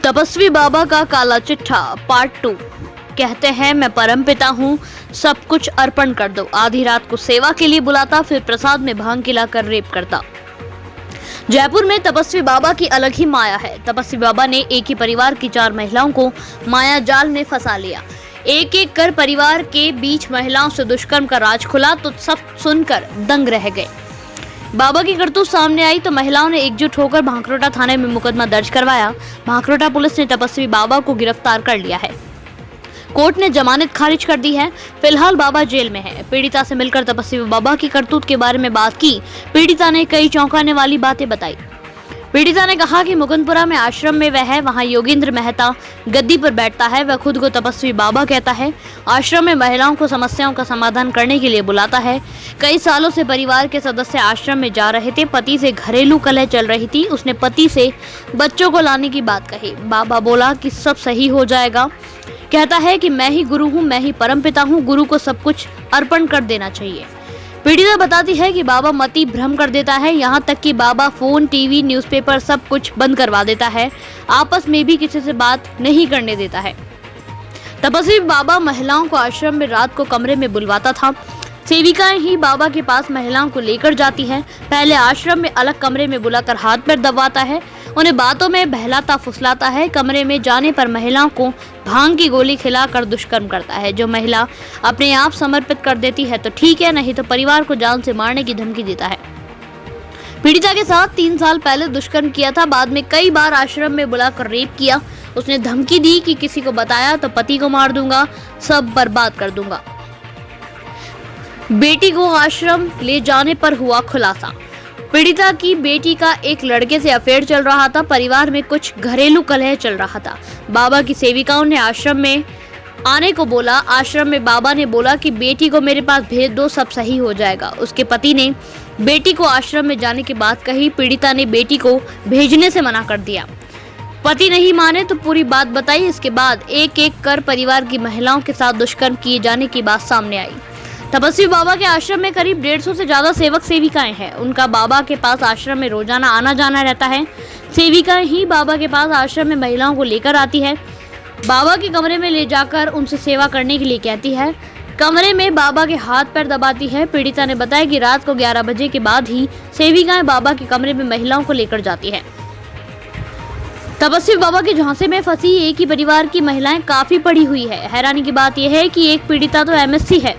तपस्वी बाबा का काला चिट्ठा पार्ट 2। कहते हैं मैं परमपिता हूँ, सब कुछ अर्पण कर दो। आधी रात को सेवा के लिए बुलाता, फिर प्रसाद में भांग खिलाकर रेप करता। जयपुर में तपस्वी बाबा की अलग ही माया है। तपस्वी बाबा ने एक ही परिवार की 4 महिलाओं को माया जाल में फंसा लिया। एक एक कर परिवार के बीच महिलाओं से दुष्कर्म का राज खुला तो सब सुनकर दंग रह गए। बाबा की करतूत सामने आई तो महिलाओं ने एकजुट होकर भांकरोटा थाने में मुकदमा दर्ज करवाया। भांकरोटा पुलिस ने तपस्वी बाबा को गिरफ्तार कर लिया है। कोर्ट ने जमानत खारिज कर दी है। फिलहाल बाबा जेल में है। पीड़िता से मिलकर तपस्वी बाबा की करतूत के बारे में बात की। पीड़िता ने कई चौंकाने वाली बातें बताई। पीड़िता ने कहा कि मुकुंदपुरा में आश्रम में वह है, वहां योगेंद्र मेहता गद्दी पर बैठता है। वह खुद को तपस्वी बाबा कहता है। आश्रम में महिलाओं को समस्याओं का समाधान करने के लिए बुलाता है। कई सालों से परिवार के सदस्य आश्रम में जा रहे थे। पति से घरेलू कलह चल रही थी। उसने पति से बच्चों को लाने की बात कही। बाबा बोला कि सब सही हो जाएगा। कहता है कि मैं ही गुरु हूँ, मैं ही परमपिता हूँ, गुरु को सब कुछ अर्पण कर देना चाहिए। पीड़िता बताती है कि बाबा मति भ्रम कर देता है, यहाँ तक कि बाबा फोन, टीवी, न्यूज़पेपर सब कुछ बंद करवा देता है। आपस में भी किसी से बात नहीं करने देता है। तपस्वी बाबा महिलाओं को आश्रम में रात को कमरे में बुलवाता था। सेविकाएं ही बाबा के पास महिलाओं को लेकर जाती हैं। पहले आश्रम में अलग कमरे में बुलाकर हाथ पैर दबाता है, उन्हें बातों में बहलाता फुसलाता है। कमरे में जाने पर महिलाओं को भांग की गोली खिलाकर दुष्कर्म करता है। जो महिला अपने आप समर्पित कर देती है तो ठीक है, नहीं तो परिवार को जान से मारने की धमकी देता है। पीड़िता के साथ 3 साल पहले दुष्कर्म किया था। बाद में कई बार आश्रम में बुलाकर रेप किया। उसने धमकी दी कि किसी को बताया तो पति को मार दूंगा, सब बर्बाद कर दूंगा। बेटी को आश्रम ले जाने पर हुआ खुलासा। पीड़िता की बेटी का एक लड़के से अफेयर चल रहा था। परिवार में कुछ घरेलू कलह चल रहा था। बाबा की सेविकाओं ने आश्रम में आने को बोला। आश्रम में बाबा ने बोला कि बेटी को मेरे पास भेज दो, सब सही हो जाएगा। उसके पति ने बेटी को आश्रम में जाने की बात कही। पीड़िता ने बेटी को भेजने से मना कर दिया। पति नहीं माने तो पूरी बात बताई। इसके बाद एक एक कर परिवार की महिलाओं के साथ दुष्कर्म किए जाने की बात सामने आई। तपस्वी बाबा के आश्रम में करीब 150 से ज्यादा सेवक सेविकाएं हैं। उनका बाबा के पास आश्रम में रोजाना आना जाना रहता है। सेविकाएं ही बाबा के पास आश्रम में महिलाओं को लेकर आती है। बाबा के कमरे में ले जाकर उनसे सेवा करने के लिए कहती है। कमरे में बाबा के हाथ पैर दबाती है। पीड़िता ने बताया कि रात को 11 बजे के बाद ही सेविकाएं बाबा के कमरे में महिलाओं को लेकर जाती है। तपस्वी बाबा के झांसे में फंसी एक ही परिवार की महिलाएं काफी पढ़ी हुई है। हैरानी की बात यह है कि एक पीड़िता तो MSc है,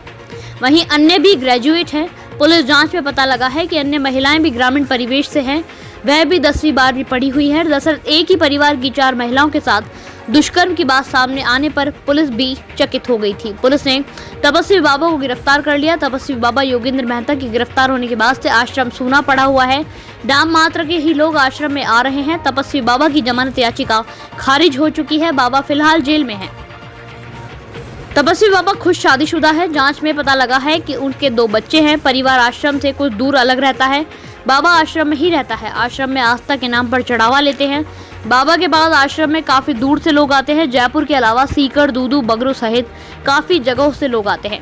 वहीं अन्य भी ग्रेजुएट हैं। पुलिस जांच में पता लगा है कि अन्य महिलाएं भी ग्रामीण परिवेश से हैं, वह भी 10वीं 12वीं पढ़ी हुई है। दरअसल एक ही परिवार की 4 महिलाओं के साथ दुष्कर्म की बात सामने आने पर पुलिस भी चकित हो गई थी। पुलिस ने तपस्वी बाबा को गिरफ्तार कर लिया। तपस्वी बाबा योगेंद्र मेहता की गिरफ्तार होने के बाद से आश्रम सूना पड़ा हुआ है। नाम मात्र के ही लोग आश्रम में आ रहे हैं। तपस्वी बाबा की जमानत याचिका खारिज हो चुकी है। बाबा फिलहाल जेल में है। तपस्वी बाबा खुद शादीशुदा है। जांच में पता लगा है कि उनके 2 बच्चे हैं। परिवार आश्रम से कुछ दूर अलग रहता है। बाबा आश्रम में ही रहता है। आश्रम में आस्था के नाम पर चढ़ावा लेते हैं। बाबा के बाद आश्रम में काफी दूर से लोग आते हैं। जयपुर के अलावा सीकर, दूदू, बगरू सहित काफी जगहों से लोग आते हैं।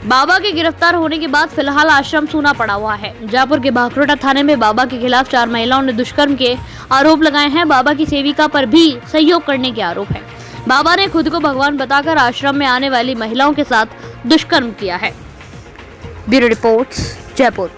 बाबा के गिरफ्तार होने के बाद फिलहाल आश्रम सूना पड़ा हुआ है। जयपुर के भांकरोटा थाने में बाबा के खिलाफ 4 महिलाओं ने दुष्कर्म के आरोप लगाए हैं। बाबा की सेविका पर भी सहयोग करने के आरोप है। बाबा ने खुद को भगवान बताकर आश्रम में आने वाली महिलाओं के साथ दुष्कर्म किया है। Bureau reports, Jaipur.